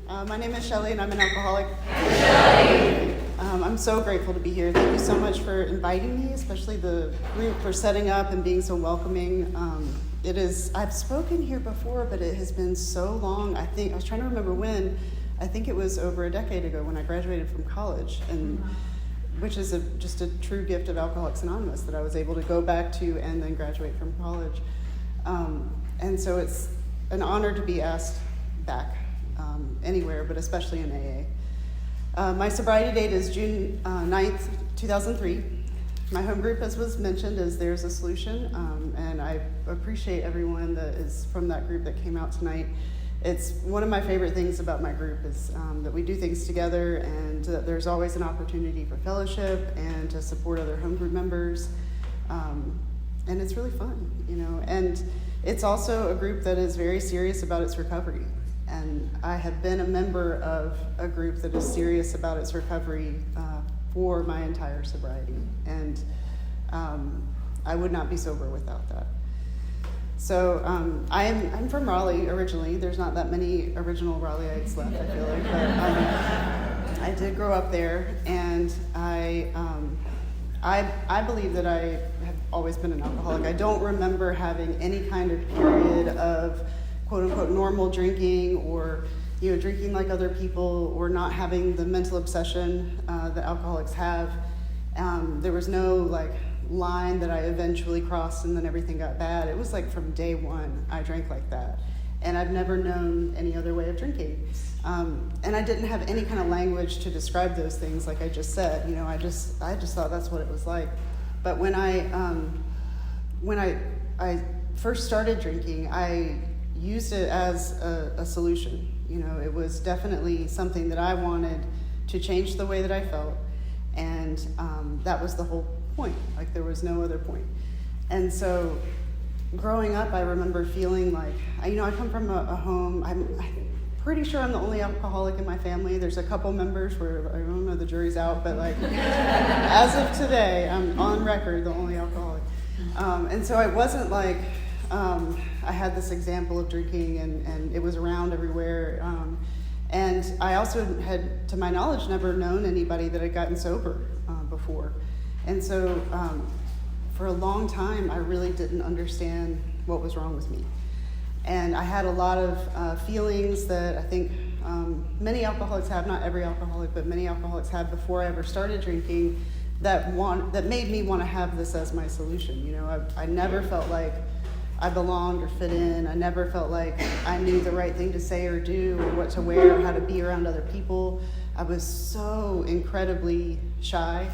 My name is Shelley, and I'm an alcoholic. I'm so grateful to be here. Thank you so much for inviting me, especially the group for setting up and being so welcoming. I've spoken here before, but it has been so long. I was trying to remember when. I think it was over a decade ago when I graduated from college, and which is just a true gift of Alcoholics Anonymous that I was able to go back to and then graduate from college. And so it's an honor to be asked back anywhere, but especially in AA. My sobriety date is June 9th, 2003. My home group, as was mentioned, is There's a Solution, and I appreciate everyone that is from that group that came out tonight. It's one of my favorite things about my group is that we do things together, and that there's always an opportunity for fellowship and to support other home group members, and it's really fun, and it's also a group that is very serious about its recovery. And I have been a member of a group that is serious about its recovery for my entire sobriety. And I would not be sober without that. So I'm from Raleigh originally. There's not that many original Raleigheites left, I feel like. But I did grow up there, and I believe that I have always been an alcoholic. I don't remember having any kind of period of quote-unquote normal drinking, or drinking like other people, or not having the mental obsession that alcoholics have. There was no line that I eventually crossed and then everything got bad. It was from day one I drank like that, and I've never known any other way of drinking. And I didn't have any kind of language to describe those things, like I just said. I just thought that's what it was like. But when I first started drinking, I used it as a solution. It was definitely something that I wanted to change the way that I felt, and that was the whole point. There was no other point. And so growing up, I remember feeling I come from a home, I'm pretty sure I'm the only alcoholic in my family. There's a couple members where I don't know, the jury's out, but as of today, I'm on record the only alcoholic. And so I wasn't I had this example of drinking, and it was around everywhere. And I also had, to my knowledge, never known anybody that had gotten sober before. And so for a long time, I really didn't understand what was wrong with me. And I had a lot of feelings that I think many alcoholics have, not every alcoholic, but many alcoholics had before I ever started drinking, that made me want to have this as my solution. I never felt like I belonged or fit in. I never felt like I knew the right thing to say or do, or what to wear, or how to be around other people. I was so incredibly shy,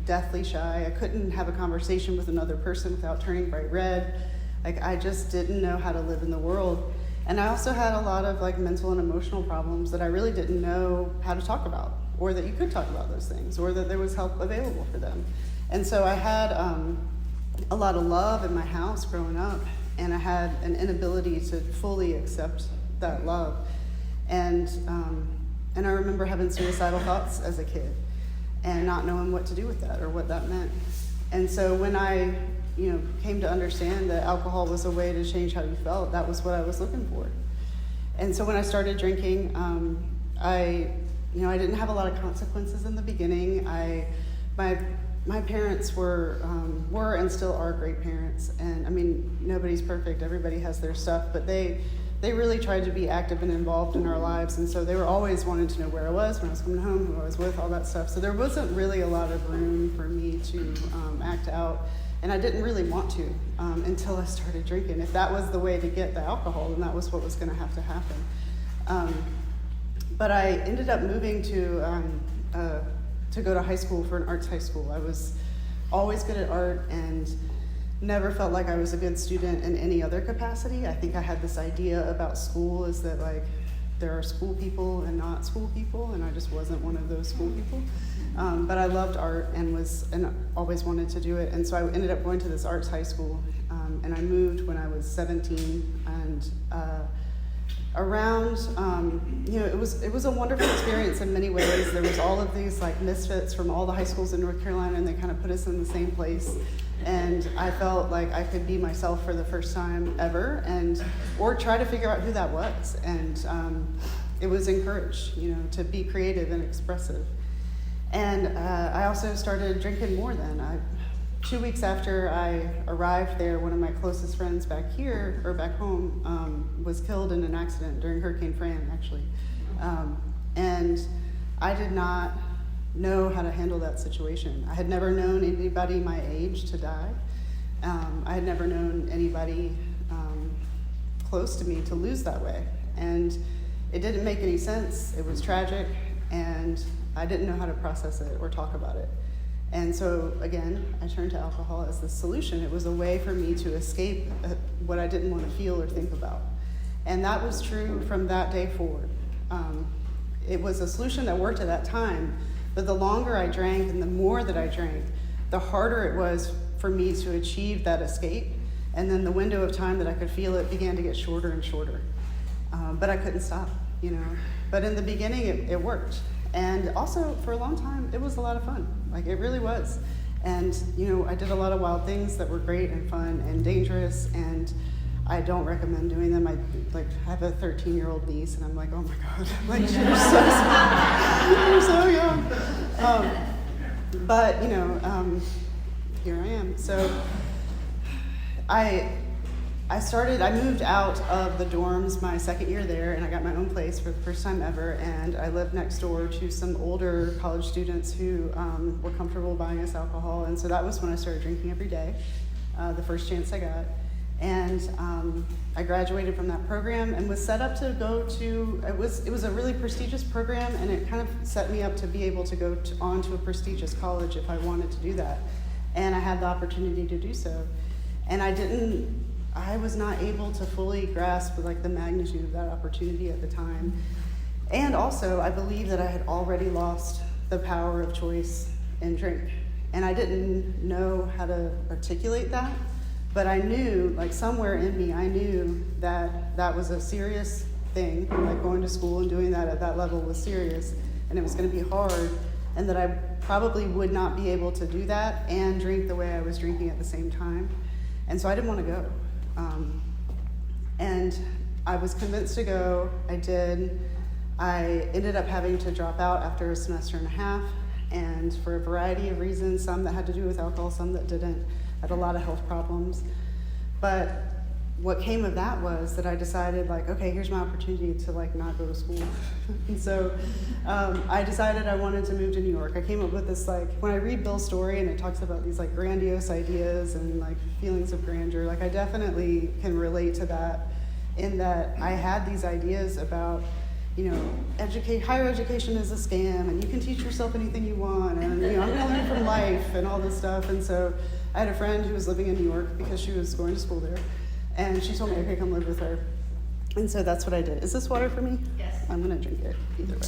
deathly shy. I couldn't have a conversation with another person without turning bright red. I just didn't know how to live in the world. And I also had a lot of mental and emotional problems that I really didn't know how to talk about, or that you could talk about those things, or that there was help available for them. And so I had a lot of love in my house growing up, and I had an inability to fully accept that love. And I remember having suicidal thoughts as a kid and not knowing what to do with that or what that meant. And so when I came to understand that alcohol was a way to change how you felt, that was what I was looking for. And so when I started drinking, I didn't have a lot of consequences in the beginning. My parents were and still are great parents, and nobody's perfect. Everybody has their stuff, but they really tried to be active and involved in our lives, and so they were always wanting to know where I was, when I was coming home, who I was with, all that stuff. So there wasn't really a lot of room for me to act out, and I didn't really want to until I started drinking. If that was the way to get the alcohol, then that was what was going to have to happen. But I ended up moving to go to high school for an arts high school. I was always good at art and never felt like I was a good student in any other capacity. I think I had this idea about school is that there are school people and not school people, and I just wasn't one of those school people. But I loved art and always wanted to do it. And so I ended up going to this arts high school, and I moved when I was 17, and around, it was a wonderful experience in many ways. There was all of these misfits from all the high schools in North Carolina, and they kind of put us in the same place. And I felt like I could be myself for the first time ever, or try to figure out who that was. And it was encouraged, to be creative and expressive. And I also started drinking more then. 2 weeks after I arrived there, one of my closest friends back home, was killed in an accident during Hurricane Fran, actually. And I did not know how to handle that situation. I had never known anybody my age to die. I had never known anybody close to me to lose that way. And it didn't make any sense. It was tragic, and I didn't know how to process it or talk about it. And so, again, I turned to alcohol as the solution. It was a way for me to escape what I didn't want to feel or think about. And that was true from that day forward. It was a solution that worked at that time, but the longer I drank and the more that I drank, the harder it was for me to achieve that escape. And then the window of time that I could feel it began to get shorter and shorter. But I couldn't stop, But in the beginning, it worked. And also, for a long time, it was a lot of fun. Like, it really was. And, I did a lot of wild things that were great and fun and dangerous, and I don't recommend doing them. I have a 13-year-old niece, and I'm like, oh my God, like, you're so small. You're so young. But, here I am. So I moved out of the dorms my second year there, and I got my own place for the first time ever, and I lived next door to some older college students who were comfortable buying us alcohol, and so that was when I started drinking every day, the first chance I got. And I graduated from that program and was set up to go to, it was a really prestigious program, and it kind of set me up to be able to go on to a prestigious college if I wanted to do that. And I had the opportunity to do so. And I was not able to fully grasp the magnitude of that opportunity at the time. And also, I believe that I had already lost the power of choice in drink. And I didn't know how to articulate that, but I knew, somewhere in me, I knew that that was a serious thing, going to school and doing that at that level was serious, and it was going to be hard, and that I probably would not be able to do that and drink the way I was drinking at the same time. And so I didn't want to go. And I was convinced to go. I did. I ended up having to drop out after a semester and a half, and for a variety of reasons, some that had to do with alcohol, some that didn't. I had a lot of health problems. But what came of that was that I decided, okay, here's my opportunity to not go to school. And so I decided I wanted to move to New York. I came up with this, when I read Bill's story and it talks about these grandiose ideas and feelings of grandeur, I definitely can relate to that, in that I had these ideas about, higher education is a scam, and you can teach yourself anything you want, and I'm going to learn from life and all this stuff. And so I had a friend who was living in New York because she was going to school there. And she told me, okay, come live with her. And so that's what I did. Is this water for me? Yes. I'm going to drink it either way.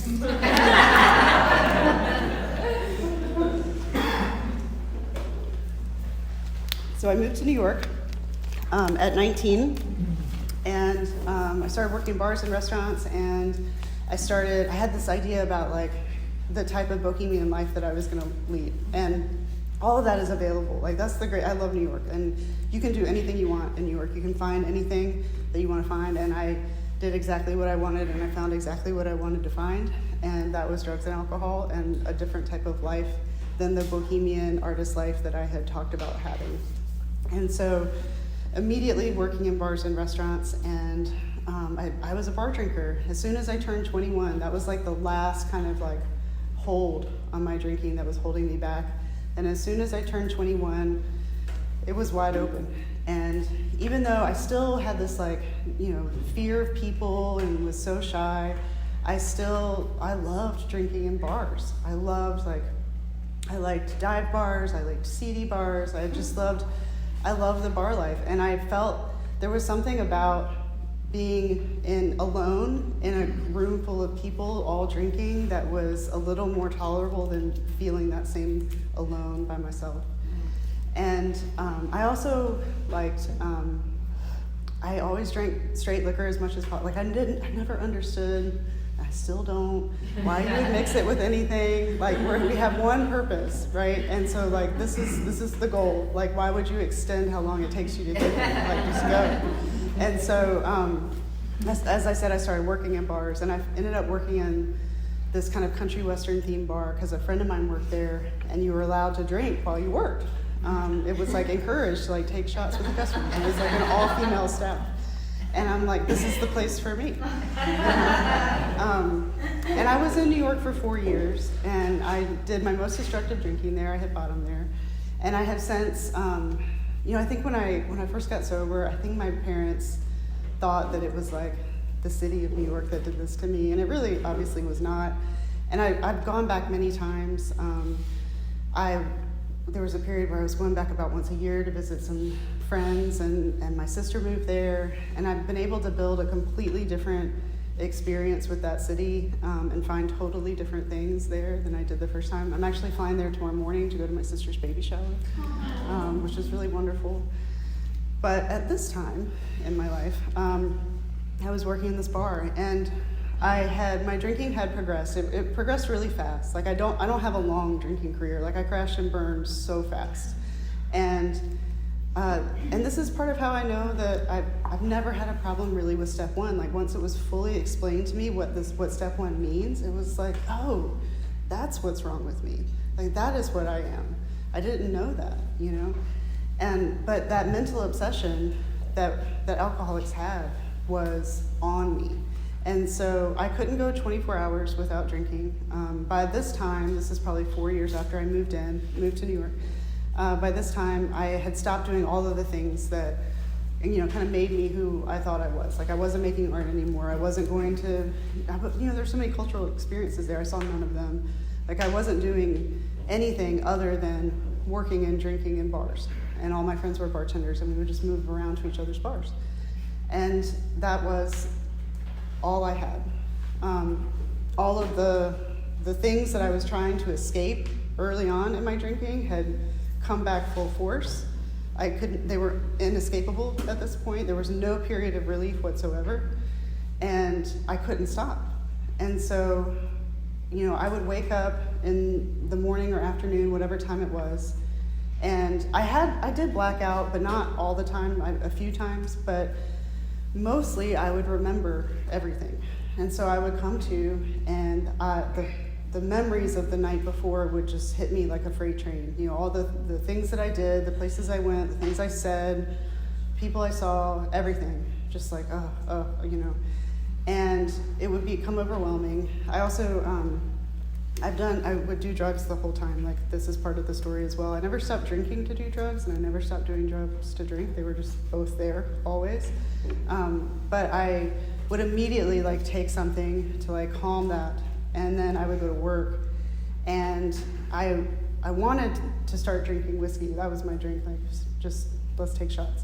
So I moved to New York at 19, and I started working in bars and restaurants, and I had this idea about the type of bohemian life that I was going to lead. And all of that is available. That's I love New York, and you can do anything you want in New York. You can find anything that you want to find, and I did exactly what I wanted, and I found exactly what I wanted to find, and that was drugs and alcohol and a different type of life than the bohemian artist life that I had talked about having. And so immediately working in bars and restaurants, and I was a bar drinker. As soon as I turned 21, that was the last kind of hold on my drinking that was holding me back. And as soon as I turned 21, it was wide open. And even though I still had this fear of people and was so shy, I loved drinking in bars. I liked dive bars, I liked seedy bars, I loved the bar life. And I felt there was something about being alone in a room full of people all drinking that was a little more tolerable than feeling that same alone by myself. And I also liked, I always drank straight liquor as much as possible. I never understood, I still don't, why you would mix it with anything. We have one purpose, right? And so this is the goal. Why would you extend how long it takes you to do it? Just go. And so As I said, I started working in bars, and I ended up working in this kind of country western themed bar because a friend of mine worked there, and you were allowed to drink while you worked. It was like encouraged to like take shots with the customers. It was like an all-female staff, and I'm like, this is the place for me. And I was in New York for 4 years, and I did my most destructive drinking there. I hit bottom there, and I have since, I think when I first got sober, I think my parents thought that it was like the city of New York that did this to me, and it really obviously was not. And I've gone back many times. There was a period where I was going back about once a year to visit some friends, and my sister moved there, and I've been able to build a completely different experience with that city and find totally different things there than I did the first time. I'm actually flying there tomorrow morning to go to my sister's baby shower, which is really wonderful. But at this time in my life, I was working in this bar, and my drinking had progressed. It progressed really fast. Like I don't have a long drinking career. Like I crashed and burned so fast, and this is part of how I know that I've never had a problem really with step one. Like once it was fully explained to me what step one means, it was like, oh, that's what's wrong with me. Like that is what I am. I didn't know that, but that mental obsession that alcoholics have was on me. And so I couldn't go 24 hours without drinking. By this time, this is probably 4 years after I moved to New York. By this time, I had stopped doing all of the things that, kind of made me who I thought I was. Like I wasn't making art anymore. I wasn't going to, there's so many cultural experiences there. I saw none of them. Like I wasn't doing anything other than working and drinking in bars. And all my friends were bartenders, and we would just move around to each other's bars. And that was all I had. All of the things that I was trying to escape early on in my drinking had come back full force. They were inescapable at this point. There was no period of relief whatsoever, and I couldn't stop. And so, I would wake up in the morning or afternoon, whatever time it was, and I did black out, but not all the time, a few times, but mostly I would remember everything. And so I would come to, and the memories of the night before would just hit me like a freight train. All the things that I did, the places I went, the things I said, people I saw, everything. Just like, And it would become overwhelming. I also, I would do drugs the whole time. Like this is part of the story as well. I never stopped drinking to do drugs, and I never stopped doing drugs to drink. They were just both there, always. But I would immediately like take something to like calm that, and then I would go to work, and I wanted to start drinking whiskey. That was my drink, like just let's take shots.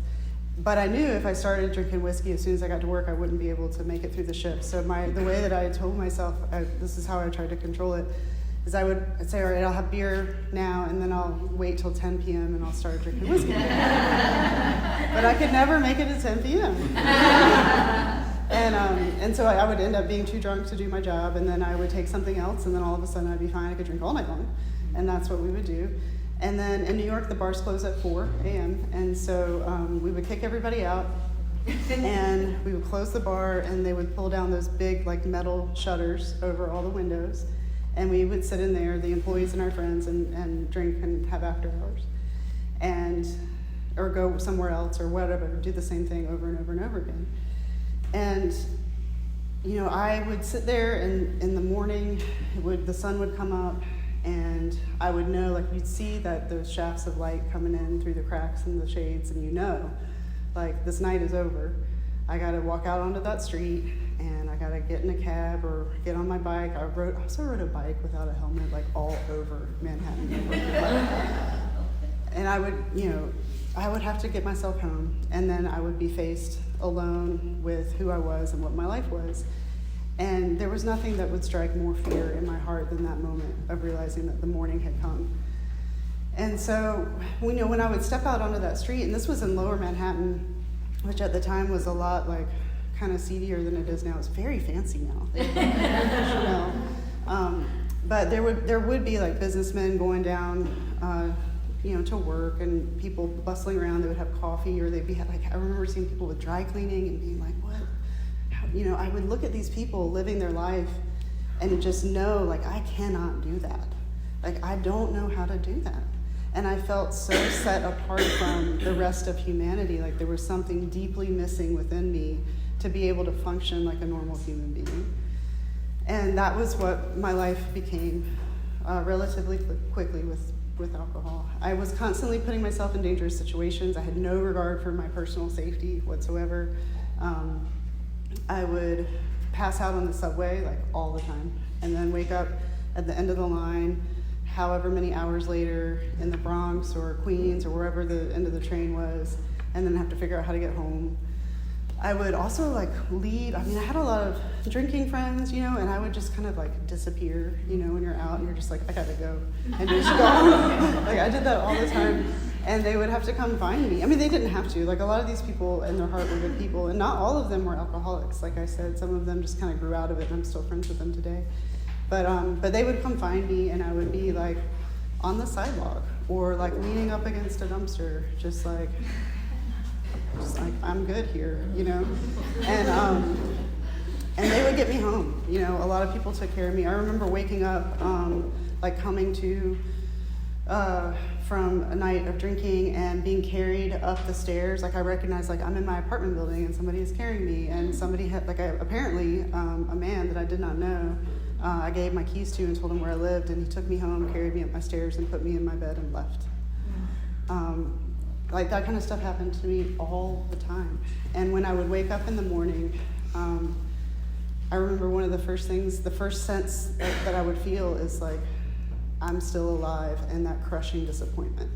But I knew if I started drinking whiskey as soon as I got to work, I wouldn't be able to make it through the shift. So the way that I told myself, this is how I tried to control it, is I'd say, all right, I'll have beer now, and then I'll wait till 10 p.m. and I'll start drinking whiskey. But I could never make it at 10 p.m. And so I would end up being too drunk to do my job, and then I would take something else, and then all of a sudden I'd be fine. I could drink all night long, and that's what we would do. And then in New York, the bars close at 4 a.m., and so we would kick everybody out, and we would close the bar, and they would pull down those big like metal shutters over all the windows, and we would sit in there, the employees and our friends, and drink and have after hours, or go somewhere else or whatever, do the same thing over and over and over again. And I would sit there, and in the morning, the sun would come up, and I would know, like you'd see that those shafts of light coming in through the cracks and the shades, and like this night is over. I gotta walk out onto that street, and I gotta get in a cab or get on my bike. I also rode a bike without a helmet, like all over Manhattan. And I would have to get myself home, and then I would be faced alone with who I was and what my life was. And there was nothing that would strike more fear in my heart than that moment of realizing that the morning had come. And so, when I would step out onto that street, and this was in Lower Manhattan, which at the time was a lot like kind of seedier than it is now. It's very fancy now. But there would be like businessmen going down, to work, and people bustling around. They would have coffee, or they'd be like, I remember seeing people with dry cleaning and being like, what? I would look at these people living their life and just know, like, I cannot do that. Like, I don't know how to do that. And I felt so set apart from the rest of humanity, like there was something deeply missing within me to be able to function like a normal human being. And that was what my life became relatively quickly with alcohol. I was constantly putting myself in dangerous situations. I had no regard for my personal safety whatsoever. I would pass out on the subway like all the time, and then wake up at the end of the line however many hours later in the Bronx or Queens or wherever the end of the train was, and then have to figure out how to get home. I would also leave. I had a lot of drinking friends, and I would just kind of disappear, when you're out and you're just like, I gotta go, and just go. I did that all the time, and they would have to come find me. They didn't have to. A lot of these people in their heart were good people, and not all of them were alcoholics. Like I said, some of them just kind of grew out of it, and I'm still friends with them today. But they would come find me, and I would be on the sidewalk or leaning up against a dumpster, just like I'm good here, and they would get me home. A lot of people took care of me. I remember waking up, coming to from a night of drinking and being carried up the stairs. I recognized I'm in my apartment building and somebody is carrying me, and somebody had apparently a man that I did not know. I gave my keys to and told him where I lived, and he took me home, carried me up my stairs, and put me in my bed and left. That kind of stuff happened to me all the time. And when I would wake up in the morning, I remember one of the first sense that I would feel is I'm still alive, and that crushing disappointment.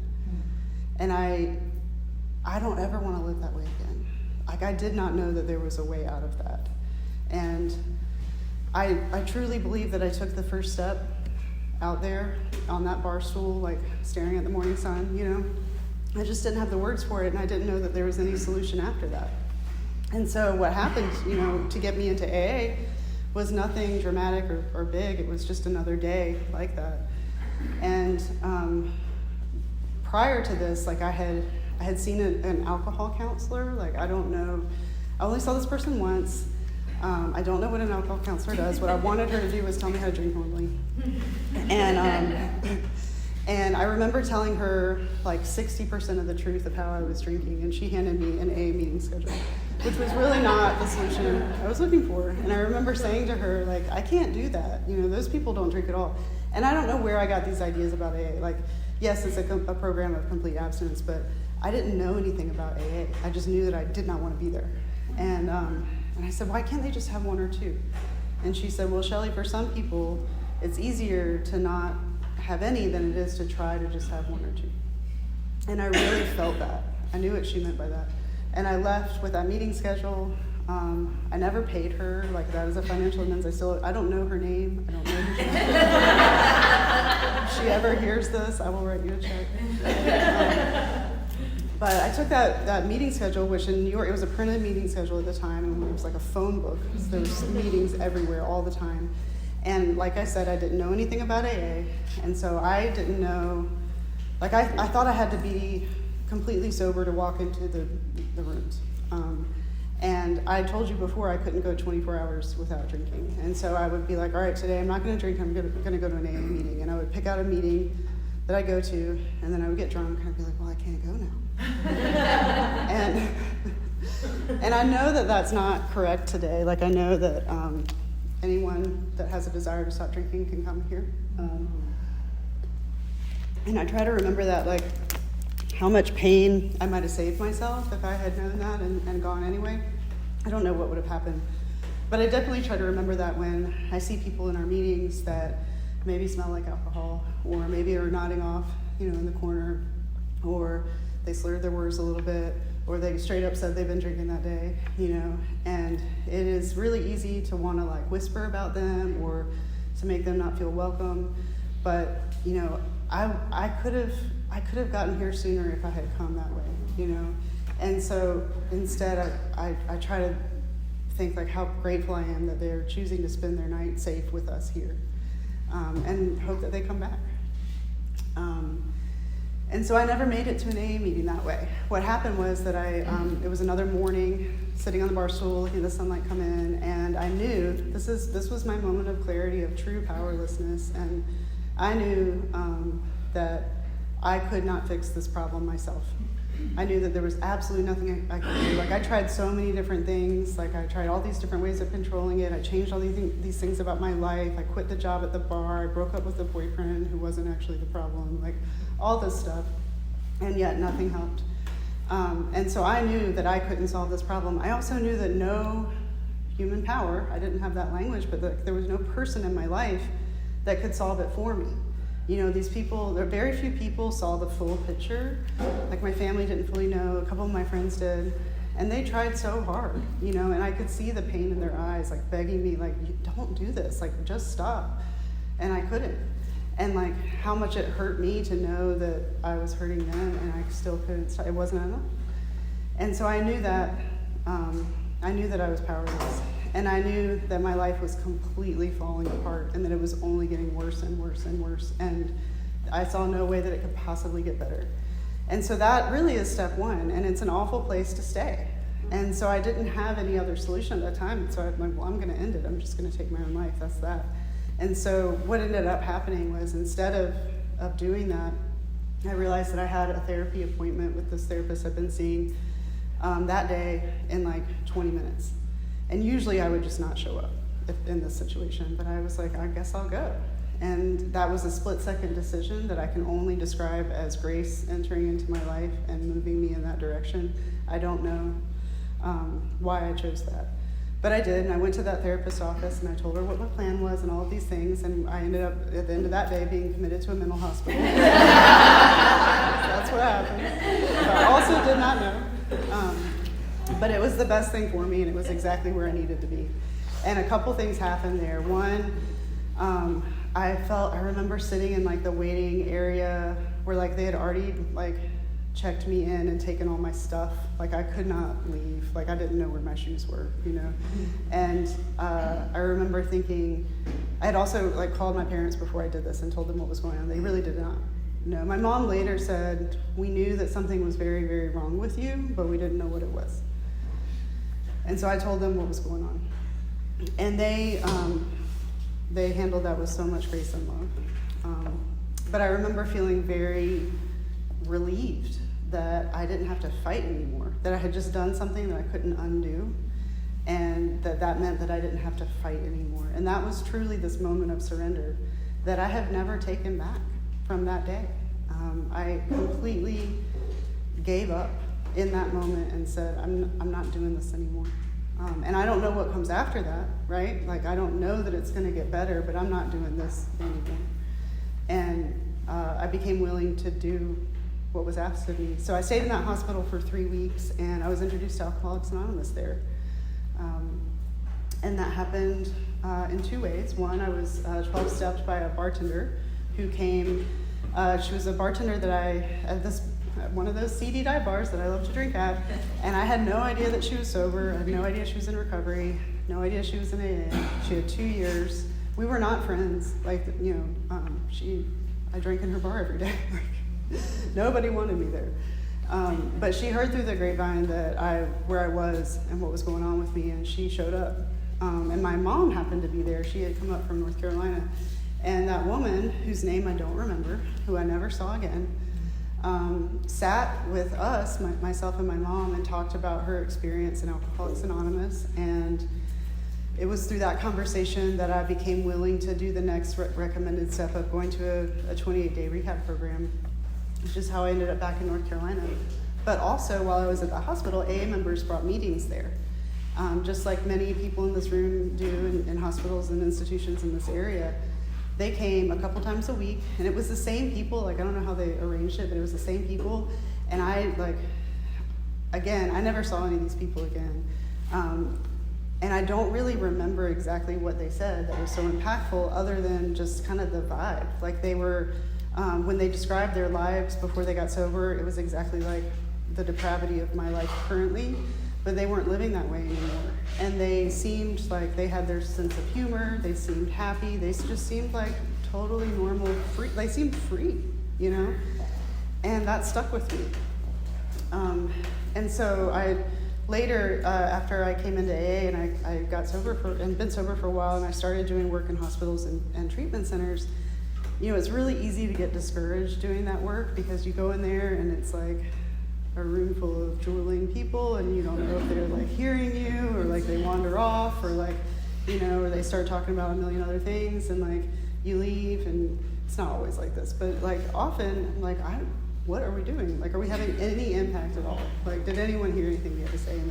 And I don't ever want to live that way again. I did not know that there was a way out of that. And I truly believe that I took the first step out there on that bar stool, staring at the morning sun, I just didn't have the words for it, and I didn't know that there was any solution after that. And so what happened, to get me into AA was nothing dramatic or big. It was just another day like that. And prior to this, I had seen an alcohol counselor. I don't know. I only saw this person once. I don't know what an alcohol counselor does. What I wanted her to do was tell me how to drink normally. And I remember telling her 60% of the truth of how I was drinking, and she handed me an AA meeting schedule, which was really not the solution I was looking for. And I remember saying to her, I can't do that. Those people don't drink at all. And I don't know where I got these ideas about AA. Yes, it's a program of complete abstinence, but I didn't know anything about AA. I just knew that I did not want to be there. And I said, why can't they just have one or two? And she said, well, Shelley, for some people, it's easier to not have any than it is to try to just have one or two. And I really felt that. I knew what she meant by that. And I left with that meeting schedule. I never paid her that as a financial amends. I don't know her name. I don't know who she is. If she ever hears this, I will write you a check. But I took that meeting schedule, which in New York, it was a printed meeting schedule at the time, and it was like a phone book. So there was meetings everywhere all the time. And like I said, I didn't know anything about AA, and so I didn't know, I thought I had to be completely sober to walk into the rooms. And I told you before I couldn't go 24 hours without drinking. And so I would be all right, today I'm not going to drink, I'm going to go to an AA meeting. And I would pick out a meeting that I go to, and then I would get drunk, and I'd be well, I can't go now. and I know that that's not correct today. I know that anyone that has a desire to stop drinking can come here. And I try to remember that, how much pain I might have saved myself if I had known that and gone anyway. I don't know what would have happened. But I definitely try to remember that when I see people in our meetings that maybe smell like alcohol, or maybe are nodding off, in the corner, or they slurred their words a little bit, or they straight up said they've been drinking that day, and it is really easy to want to whisper about them or to make them not feel welcome. But, I could have gotten here sooner if I had come that way, And so instead I try to think how grateful I am that they're choosing to spend their night safe with us here, and hope that they come back. And so I never made it to an AA meeting that way. What happened was that it was another morning, sitting on the bar stool, looking at the sunlight come in, and I knew this was my moment of clarity, of true powerlessness, and I knew that I could not fix this problem myself. I knew that there was absolutely nothing I could do. Like, I tried so many different things. Like, I tried all these different ways of controlling it. I changed all these things about my life. I quit the job at the bar. I broke up with a boyfriend who wasn't actually the problem. Like, all this stuff. And yet nothing helped. And so I knew that I couldn't solve this problem. I also knew that no human power, I didn't have that language, but there was no person in my life that could solve it for me. You know, these people, very few people saw the full picture. Like, my family didn't fully know, a couple of my friends did, and they tried so hard, you know, and I could see the pain in their eyes, like, begging me, like, don't do this, like, just stop. And I couldn't. And, like, how much it hurt me to know that I was hurting them and I still couldn't stop. It wasn't enough. And so I knew that I was powerless. And I knew that my life was completely falling apart and that it was only getting worse and worse and worse. And I saw no way that it could possibly get better. And so that really is step one, and it's an awful place to stay. And so I didn't have any other solution at that time. So I'm like, well, I'm going to end it. I'm just going to take my own life. That's that. And so what ended up happening was, instead of doing that, I realized that I had a therapy appointment with this therapist I've been seeing that day in like 20 minutes. And usually I would just not show up in this situation, but I was like, I guess I'll go. And that was a split-second decision that I can only describe as grace entering into my life and moving me in that direction. I don't know why I chose that. But I did, and I went to that therapist's office, and I told her what my plan was and all of these things, and I ended up, at the end of that day, being committed to a mental hospital. That's what happened. I also did not know. But it was the best thing for me, and it was exactly where I needed to be. And a couple things happened there. One, I remember sitting in like the waiting area where like they had already like checked me in and taken all my stuff. Like, I could not leave. Like, I didn't know where my shoes were, you know. And I remember thinking, I had also like called my parents before I did this and told them what was going on. They really did not know. My mom later said, we knew that something was very, very wrong with you, but we didn't know what it was. And so I told them what was going on. And they handled that with so much grace and love. But I remember feeling very relieved that I didn't have to fight anymore, that I had just done something that I couldn't undo, and that meant that I didn't have to fight anymore. And that was truly this moment of surrender that I have never taken back from that day. I completely gave up in that moment and said, I'm not doing this anymore. And I don't know what comes after that, right? Like, I don't know that it's going to get better, but I'm not doing this anymore. And I became willing to do what was asked of me. So I stayed in that hospital for 3 weeks, and I was introduced to Alcoholics Anonymous there. And that happened in two ways. One, I was 12-stepped by a bartender who came. She was a bartender that at one of those seedy dive bars that I love to drink at, and I had no idea that she was sober. I had no idea she was in recovery, no idea she was in AA. She had 2 years. We were not friends. Like, you know, I drank in her bar every day. Nobody wanted me there. But she heard through the grapevine where I was and what was going on with me, and she showed up. And my mom happened to be there. She had come up from North Carolina. And that woman, whose name I don't remember, who I never saw again, sat with us, myself and my mom, and talked about her experience in Alcoholics Anonymous. And it was through that conversation that I became willing to do the next recommended step of going to a 28-day rehab program, which is how I ended up back in North Carolina. But also, while I was at the hospital, AA members brought meetings there. Just like many people in this room do in hospitals and institutions in this area. They came a couple times a week, and it was the same people. Like, I don't know how they arranged it, but it was the same people. And I never saw any of these people again. And I don't really remember exactly what they said that was so impactful, other than just kind of the vibe. Like, they were, when they described their lives before they got sober, it was exactly like the depravity of my life currently, but they weren't living that way anymore. And they seemed like they had their sense of humor, they seemed happy, they just seemed like totally normal, free. They seemed free, you know? And that stuck with me. And so later, after I came into AA and I got sober and been sober for a while, and I started doing work in hospitals and treatment centers, it's really easy to get discouraged doing that work because you go in there and it's like a room full of drooling people, and you don't know if they're like hearing you or like they wander off or like, or they start talking about a million other things, and like you leave, and it's not always like this, but like often, like what are we doing? Like, are we having any impact at all? Like, did anyone hear anything we had to say in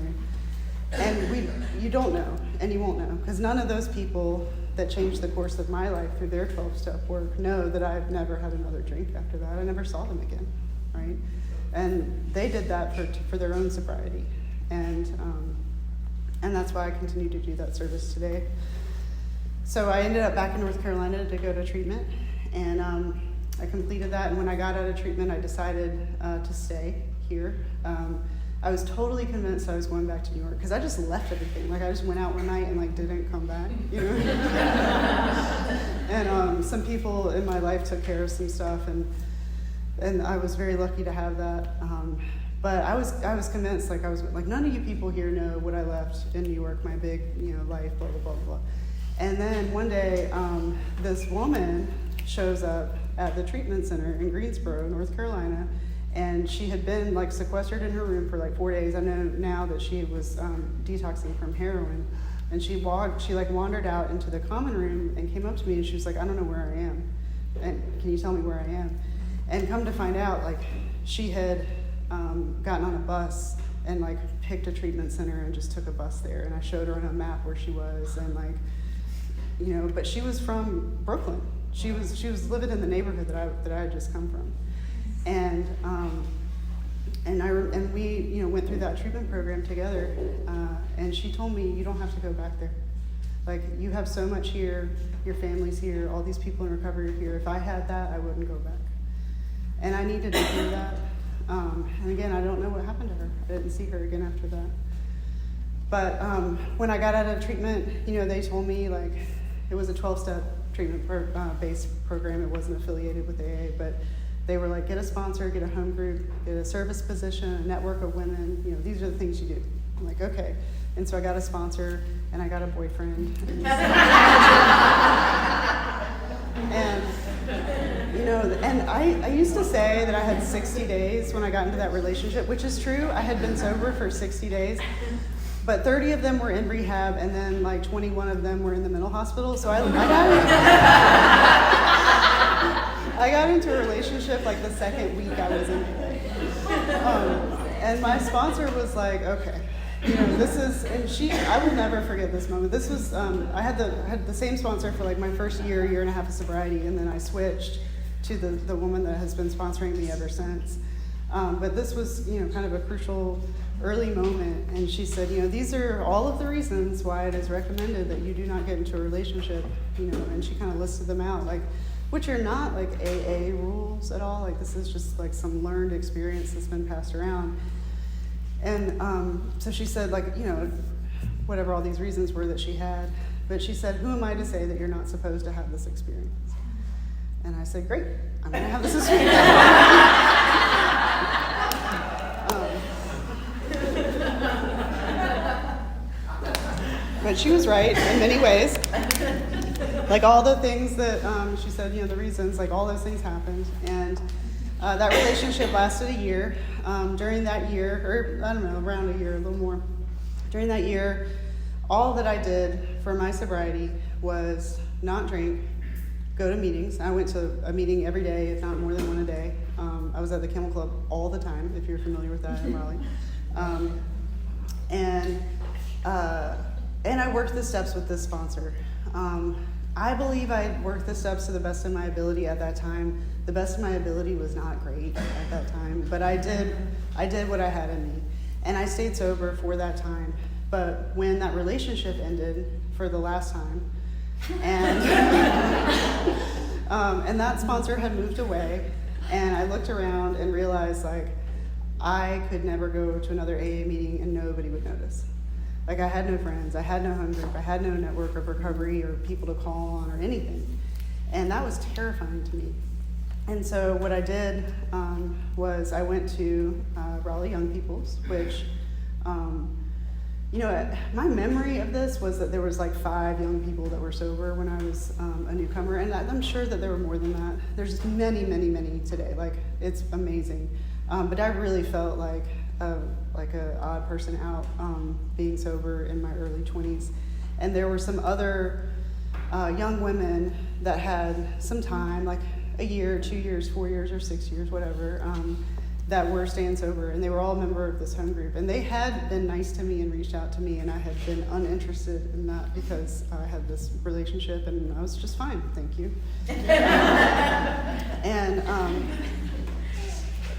there? And you don't know, and you won't know, because none of those people that changed the course of my life through their 12-step work know that I've never had another drink after that. I never saw them again, right? And they did that for their own sobriety. And that's why I continue to do that service today. So I ended up back in North Carolina to go to treatment, and I completed that, and when I got out of treatment, I decided to stay here. I was totally convinced I was going back to New York, because I just left everything. Like, I just went out one night and, like, didn't come back, And some people in my life took care of some stuff, and I was very lucky to have that. But I was convinced, like, none of you people here know what I left in New York, my big, life, blah, blah, blah, blah. And then one day, this woman shows up at the treatment center in Greensboro, North Carolina, and she had been like sequestered in her room for like 4 days. I know now that she was detoxing from heroin, and she wandered out into the common room and came up to me, and she was like, "I don't know where I am, and can you tell me where I am?" And come to find out, like, she had gotten on a bus and like picked a treatment center and just took a bus there, and I showed her on a map where she was, and like, but she was from Brooklyn. She was living in the neighborhood that I had just come from, and we went through that treatment program together, and she told me, "You don't have to go back there. Like, you have so much here. Your family's here. All these people in recovery are here. If I had that, I wouldn't go back." And I needed to hear that. And again, I don't know what happened to her. I didn't see her again after that. But when I got out of treatment, they told me, like, it was a 12-step treatment-based program. It wasn't affiliated with AA, but they were like, get a sponsor, get a home group, get a service position, a network of women. These are the things you do. I'm like, okay. And so I got a sponsor, and I got a boyfriend. And I used to say that I had 60 days when I got into that relationship, which is true. I had been sober for 60 days. But 30 of them were in rehab, and then like 21 of them were in the mental hospital. So I got into a relationship like the second week I was in it. And my sponsor was like, okay, this is, and I will never forget this moment. This was, I had the same sponsor for like my first year and a half of sobriety, and then I switched to the woman that has been sponsoring me ever since. But this was, kind of a crucial early moment, and she said, these are all of the reasons why it is recommended that you do not get into a relationship, and she kind of listed them out, like, which are not like AA rules at all. Like, this is just like some learned experience that's been passed around. And so she said, like, whatever all these reasons were that she had, but she said, who am I to say that you're not supposed to have this experience? And I said, great, I'm going to have this experience. But she was right in many ways. Like, all the things that she said, the reasons, like, all those things happened. And that relationship lasted a year. During that year, or I don't know, around a year, a little more. During that year, all that I did for my sobriety was not drink, go to meetings. I went to a meeting every day, if not more than one a day. I was at the Camel Club all the time, if you're familiar with that in Raleigh. And I worked the steps with this sponsor. I believe I worked the steps to the best of my ability at that time. The best of my ability was not great at that time, but I did what I had in me. And I stayed sober for that time. But when that relationship ended for the last time, and and that sponsor had moved away, and I looked around and realized, like, I could never go to another AA meeting and nobody would notice. Like, I had no friends, I had no home group, I had no network of recovery or people to call on or anything. And that was terrifying to me. And so what I did was I went to Raleigh Young People's, which, my memory of this was that there was like 5 young people that were sober when I was a newcomer, and I'm sure that there were more than that. There's many, many, many today. Like, it's amazing. But I really felt like a odd person out being sober in my early 20s. And there were some other young women that had some time, like a year, 2 years, 4 years, or 6 years, whatever, that were staying sober, and they were all a member of this home group. And they had been nice to me and reached out to me, and I had been uninterested in that because I had this relationship, and I was just fine, thank you.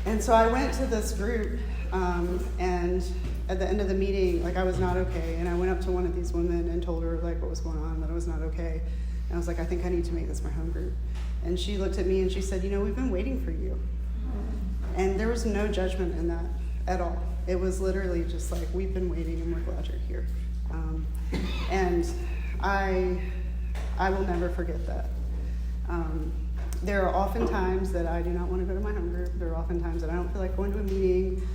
And so I went to this group, and at the end of the meeting, like, I was not okay, and I went up to one of these women and told her, like, what was going on, that I was not okay. And I was like, I think I need to make this my home group. And she looked at me and she said, we've been waiting for you. And there was no judgment in that at all. It was literally just like, we've been waiting and we're glad you're here. And I will never forget that. There are often times that I do not want to go to my home group. There are often times that I don't feel like going to a meeting.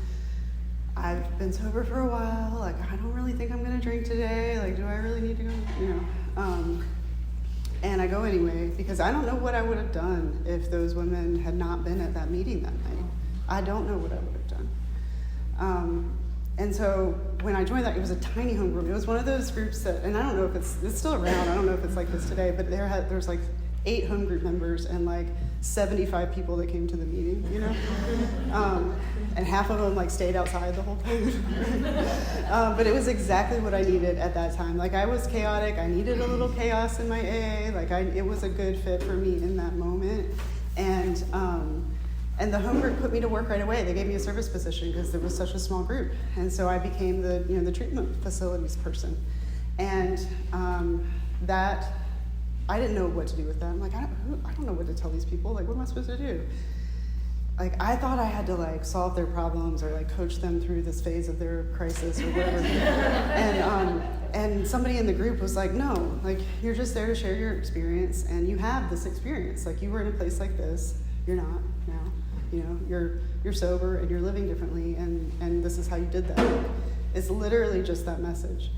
I've been sober for a while. Like, I don't really think I'm going to drink today. Like, do I really need to go? And I go anyway because I don't know what I would have done if those women had not been at that meeting that night. I don't know what I would have done. And so when I joined that, it was a tiny home group. It was one of those groups that, and I don't know if it's still around. I don't know if it's like this today, but there's like 8 home group members and like 75 people that came to the meeting, and half of them like stayed outside the whole time. But it was exactly what I needed at that time. Like, I was chaotic. I needed a little chaos in my AA. Like, it was a good fit for me in that moment. And the home group put me to work right away. They gave me a service position because it was such a small group. And so I became the treatment facilities person. And that, I didn't know what to do with that. I'm like, I don't know what to tell these people. Like, what am I supposed to do? Like, I thought I had to like solve their problems or like coach them through this phase of their crisis or whatever. And somebody in the group was like, no, like, you're just there to share your experience, and you have this experience. Like, you were in a place like this. You're not now. You're sober and you're living differently, and this is how you did that. It's literally just that message.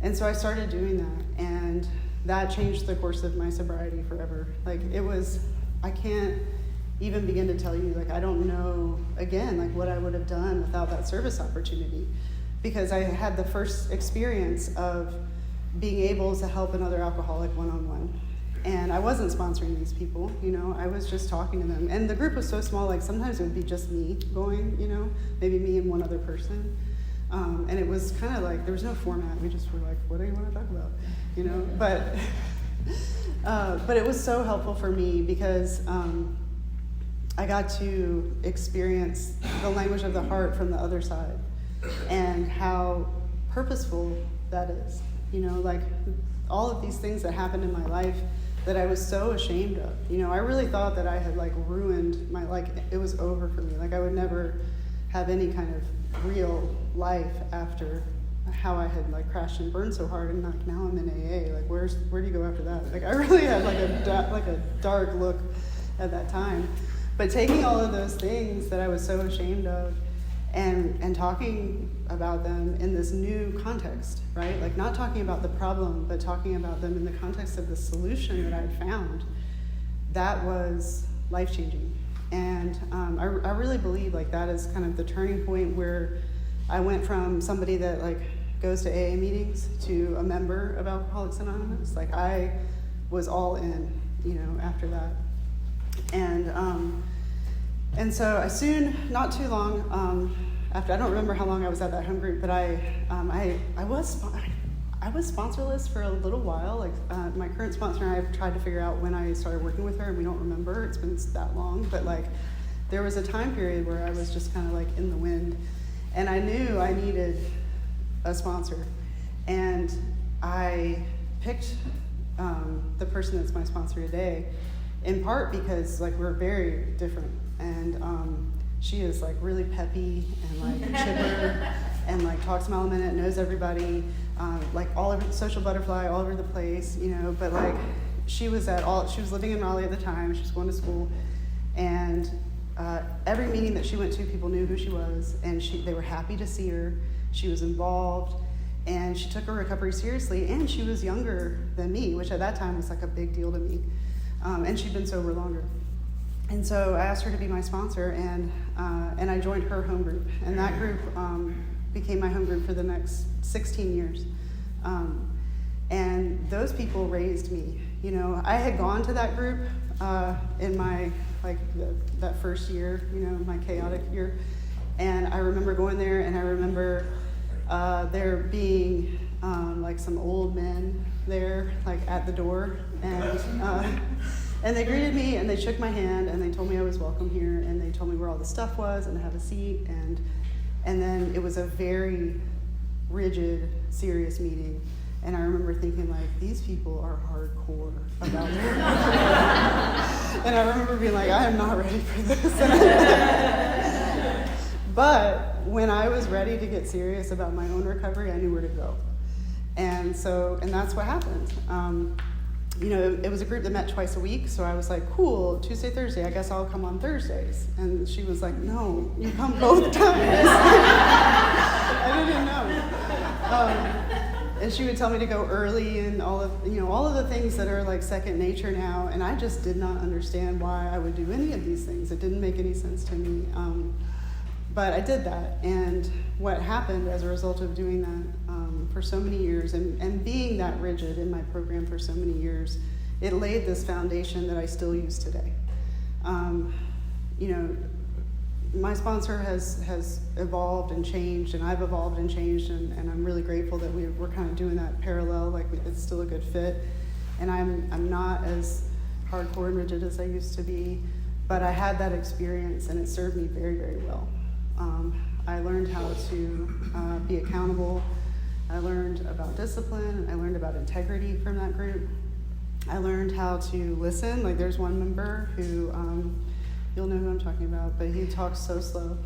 And so I started doing that, and that changed the course of my sobriety forever. Like, I can't even begin to tell you, like, I don't know, again, like, what I would have done without that service opportunity, because I had the first experience of being able to help another alcoholic one-on-one. And I wasn't sponsoring these people, I was just talking to them. And the group was so small, like, sometimes it would be just me going, maybe me and one other person. And it was kind of like, there was no format. We just were like, what do you want to talk about? But it was so helpful for me because I got to experience the language of the heart from the other side and how purposeful that is. Like, all of these things that happened in my life that I was so ashamed of. I really thought that I had like ruined my, like, it was over for me. Like, I would never have any kind of real life after how I had like crashed and burned so hard, and like now I'm in AA. Like, where do you go after that? Like, I really had like a dark look at that time. But taking all of those things that I was so ashamed of and talking about them in this new context, right? Like, not talking about the problem, but talking about them in the context of the solution that I'd found, that was life-changing. And I really believe like that is kind of the turning point where I went from somebody that like goes to AA meetings to a member of Alcoholics Anonymous. Like, I was all in, after that. And so I soon, not too long after, I don't remember how long I was at that home group, but I was sponsorless for a little while. Like, my current sponsor and I have tried to figure out when I started working with her, and we don't remember. It's been that long, but like, there was a time period where I was just kind of like in the wind, and I knew I needed a sponsor, and I picked the person that's my sponsor today, in part because like we're very different, and she is like really peppy and like chipper and like talks a mile a minute, knows everybody, like all over, social butterfly all over the place, but like she was living in Raleigh at the time. She was going to school, And every meeting that she went to, people knew who she was, and they were happy to see her. She was involved, and she took her recovery seriously, and she was younger than me, which at that time was like a big deal to me. And she'd been sober longer. And so I asked her to be my sponsor, and I joined her home group. And that group became my home group for the next 16 years. And those people raised me. You know, I had gone to that group in my, that first year, you know, my chaotic year. And I remember going there, and I remember there being some old men there, like at the door. And they greeted me, and they shook my hand, and they told me I was welcome here, and they told me where all the stuff was, and to have a seat. And then it was a very rigid, serious meeting. And I remember thinking, like, these people are hardcore about it. And I remember being like, I am not ready for this. But when I was ready to get serious about my own recovery, I knew where to go. And that's what happened. You know, it was a group that met twice a week, so I was like, cool, Tuesday, Thursday, I guess I'll come on Thursdays. And she was like, no, you come both times. I didn't know. And she would tell me to go early and all of the things that are like second nature now, and I just did not understand why I would do any of these things. It didn't make any sense to me. But I did that, and what happened as a result of doing that for so many years and being that rigid in my program for so many years, it laid this foundation that I still use today. You know, my sponsor has evolved and changed, and I've evolved and changed, and I'm really grateful that we're kind of doing that parallel, like it's still a good fit. And I'm not as hardcore and rigid as I used to be, but I had that experience, and it served me very, very well. I learned how to be accountable. I learned about discipline. I learned about integrity from that group. I learned how to listen. Like, there's one member who, you'll know who I'm talking about, but he talks so slow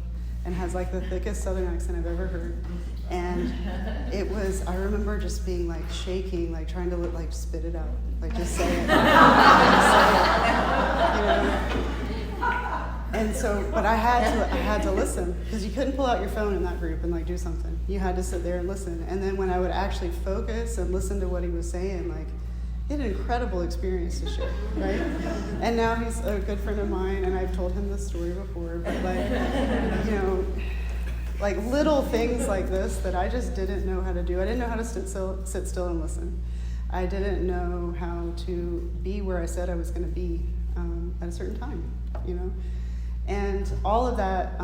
and has like the thickest Southern accent I've ever heard. And I remember just being like shaking, like trying to like spit it out, like just say it. Just say it. You know? And so, but I had to listen, because you couldn't pull out your phone in that group and like do something. You had to sit there and listen. And then when I would actually focus and listen to what he was saying, like, he had an incredible experience to share, right? And now he's a good friend of mine, and I've told him this story before, but like, you know, like little things like this that I just didn't know how to do. I didn't know how to sit still and listen. I didn't know how to be where I said I was going to be at a certain time, you know? And all of that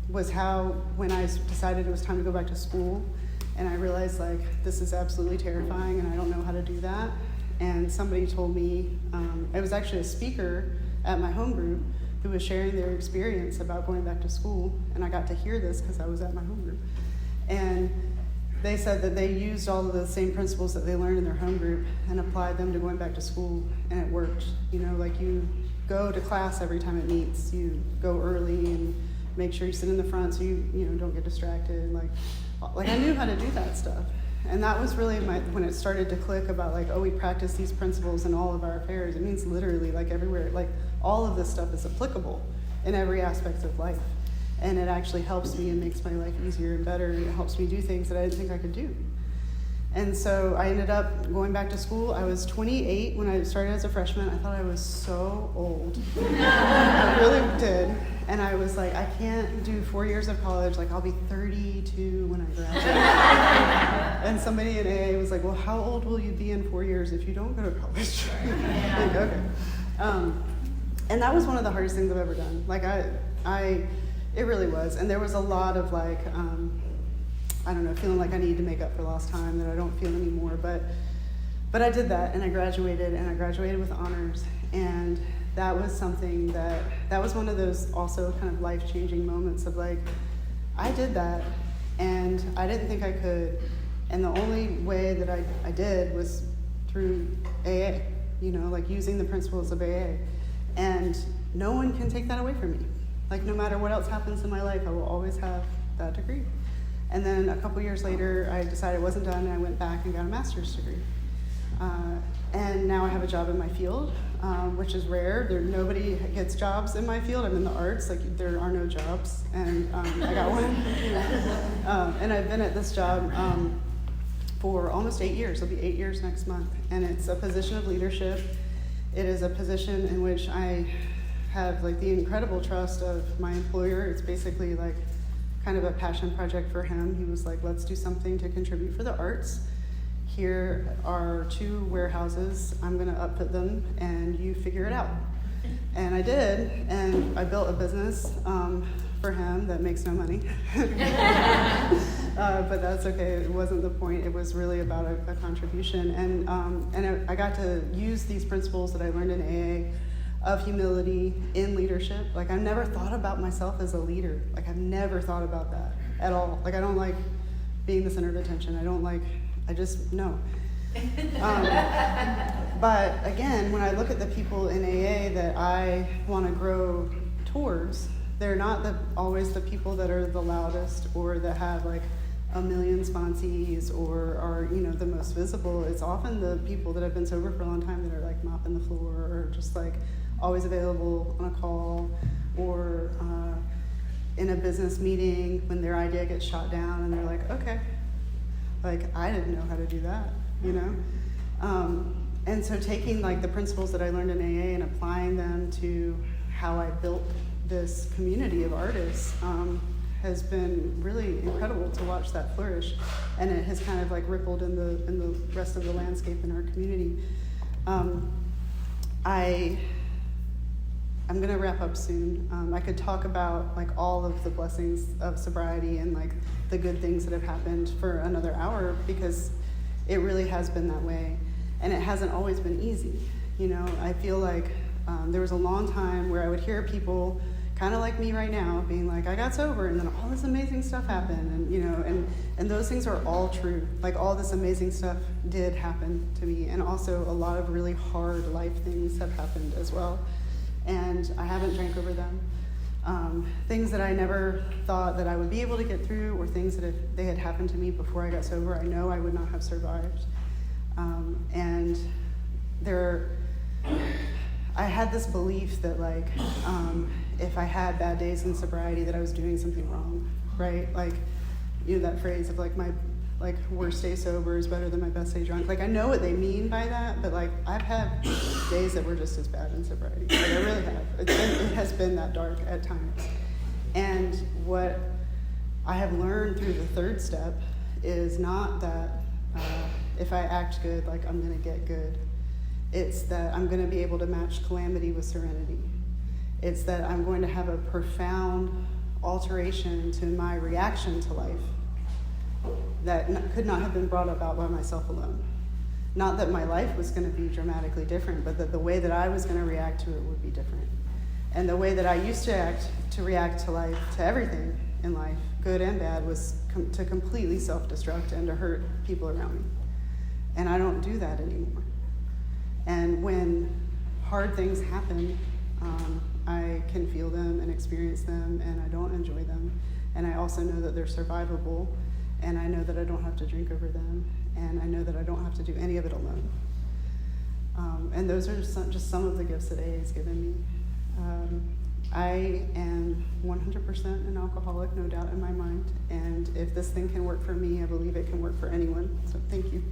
was how, when I decided it was time to go back to school, and I realized, like, this is absolutely terrifying, and I don't know how to do that. And somebody told me, it was actually a speaker at my home group who was sharing their experience about going back to school, and I got to hear this because I was at my home group. And they said that they used all of the same principles that they learned in their home group and applied them to going back to school, and it worked. You know, like, you go to class every time it meets. You go early and make sure you sit in the front so you don't get distracted. Like I knew how to do that stuff. And that was really when it started to click about like, oh, we practice these principles in all of our affairs. It means literally like everywhere, like all of this stuff is applicable in every aspect of life. And it actually helps me and makes my life easier and better, and it helps me do things that I didn't think I could do. And so I ended up going back to school. I was 28 when I started as a freshman. I thought I was so old. I really did. And I was like, I can't do 4 years of college. Like, I'll be 32 when I graduate. And somebody in AA was like, well, how old will you be in 4 years if you don't go to college? Like, okay. And that was one of the hardest things I've ever done. Like, it really was. And there was a lot of like, I don't know, feeling like I needed to make up for lost time that I don't feel anymore. But I did that, and I graduated with honors. And that was something that was one of those also kind of life-changing moments of like, I did that, and I didn't think I could. And the only way that I did was through AA, you know, like using the principles of AA. And no one can take that away from me. Like, no matter what else happens in my life, I will always have that degree. And then a couple years later, I decided I wasn't done, and I went back and got a master's degree. And now I have a job in my field, which is rare. Nobody gets jobs in my field. I'm in the arts, like there are no jobs, and I got one. And I've been at this job for almost 8 years. It'll be 8 years next month. And it's a position of leadership. It is a position in which I have like the incredible trust of my employer. It's basically like kind of a passion project for him. He was like, let's do something to contribute for the arts. Here are 2 warehouses. I'm going to upfit them, and you figure it out. And I did, and I built a business for him that makes no money. But that's okay. It wasn't the point. It was really about a contribution. And I got to use these principles that I learned in AA of humility in leadership. Like, I've never thought about myself as a leader. Like, I've never thought about that at all. Like, I don't like being the center of attention. I just, no. But again, when I look at the people in AA that I want to grow towards, they're not always the people that are the loudest or that have like a million sponsees or are, the most visible. It's often the people that have been sober for a long time that are like mopping the floor or just like always available on a call or in a business meeting when their idea gets shot down and they're like, okay, like I didn't know how to do that, And so taking like the principles that I learned in AA and applying them to how I built this community of artists has been really incredible to watch that flourish, and it has kind of like rippled in the rest of the landscape in our community. I'm gonna wrap up soon. I could talk about like all of the blessings of sobriety and like the good things that have happened for another hour, because it really has been that way, and it hasn't always been easy. I feel like there was a long time where I would hear people kind of like me right now being like, I got sober and then all this amazing stuff happened, and those things are all true. Like all this amazing stuff did happen to me, and also a lot of really hard life things have happened as well, and I haven't drank over them. Things that I never thought that I would be able to get through, or things that if they had happened to me before I got sober, I know I would not have survived. And I had this belief that like, if I had bad days in sobriety, that I was doing something wrong, right? Like, that phrase of like my worst day sober is better than my best day drunk. Like, I know what they mean by that, but like I've had days that were just as bad in sobriety. Like, I really have. It has been that dark at times. And what I have learned through the third step is not that if I act good, like I'm gonna get good. It's that I'm gonna be able to match calamity with serenity. It's that I'm going to have a profound alteration to my reaction to life that could not have been brought about by myself alone. Not that my life was going to be dramatically different, but that the way that I was going to react to it would be different. And the way that I used to react to life, to everything in life, good and bad, was to completely self-destruct and to hurt people around me. And I don't do that anymore. And when hard things happen, I can feel them and experience them, and I don't enjoy them. And I also know that they're survivable, and I know that I don't have to drink over them, and I know that I don't have to do any of it alone. And those are just some of the gifts that AA has given me. I am 100% an alcoholic, no doubt in my mind, and if this thing can work for me, I believe it can work for anyone. So thank you.